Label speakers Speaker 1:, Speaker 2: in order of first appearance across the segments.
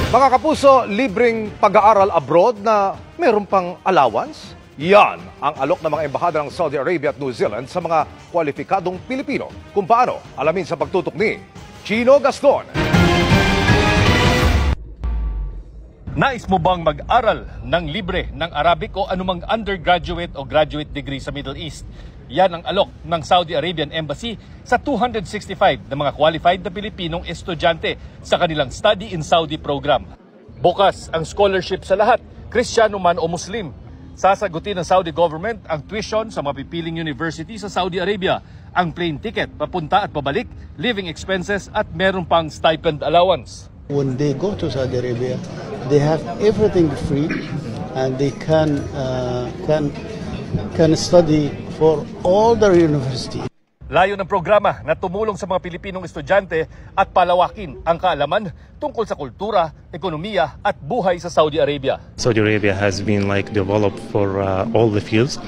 Speaker 1: Mga kapuso, libreng pag-aaral abroad na meron pang allowance? Yan ang alok ng mga embahada ng Saudi Arabia at New Zealand sa mga kwalipikadong Pilipino. Kung paano, alamin sa pagtutok ni Chino Gaston.
Speaker 2: Nais mo bang mag-aral ng libre ng Arabic o anumang undergraduate o graduate degree sa Middle East? Yan ang alok ng Saudi Arabian Embassy sa 265 na mga qualified na Pilipinong estudyante sa kanilang Study in Saudi program. Bukas ang scholarship sa lahat, Kristiyano man o Muslim. Sasagutin ng Saudi government ang tuition sa mapipiling university sa Saudi Arabia, ang plane ticket papunta at pabalik, living expenses at meron pang stipend allowance.
Speaker 3: When they go to Saudi Arabia, they have everything free, and they can study for all their university.
Speaker 2: Layo ng programa na tumulong sa mga Pilipinong estudyante at palawakin ang kaalaman tungkol sa kultura, ekonomiya at buhay sa Saudi Arabia.
Speaker 4: Saudi Arabia has been developed for all the fields.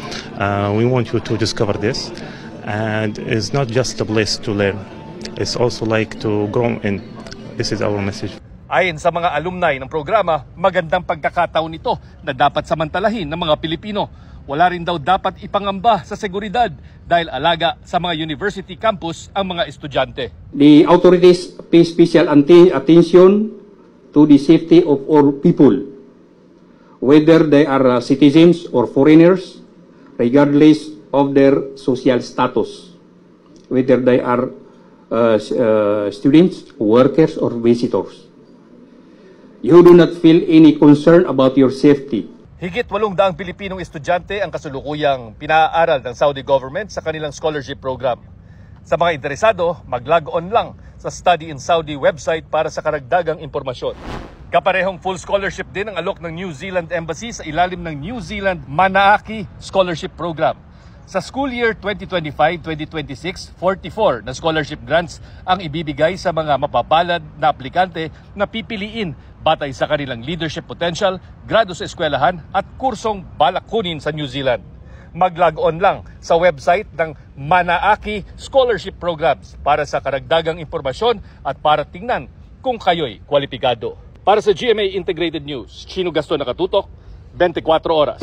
Speaker 4: We want you to discover this, and it's not just a place to learn. It's also to grow in. This is our message.
Speaker 2: Ayon sa mga alumni ng programa, magandang pagkakataon ito na dapat samantalahin ng mga Pilipino. Wala rin daw dapat ipangamba sa seguridad dahil alaga sa mga university campus ang mga estudyante.
Speaker 5: The authorities pay special attention to the safety of all people, whether they are citizens or foreigners, regardless of their social status, whether they are students, workers, or visitors. You do not feel any concern about your safety.
Speaker 2: Higit 800 Pilipinong estudyante ang kasulukuyang pinaaral ng Saudi government sa kanilang scholarship program. Sa mga interesado, mag-log on lang sa Study in Saudi website para sa karagdagang impormasyon. Kaparehong full scholarship din ang alok ng New Zealand Embassy sa ilalim ng New Zealand Manaaki Scholarship Program. Sa school year 2025-2026, 44 na scholarship grants ang ibibigay sa mga mapapalad na aplikante na pipiliin batay sa kanilang leadership potential, grado sa eskwelahan at kursong balak kunin sa New Zealand. Mag-log on lang sa website ng Manaaki Scholarship Programs para sa karagdagang impormasyon at para tingnan kung kayo'y kwalipikado. Para sa GMA Integrated News, Chino Gaston nakatutok, 24 oras.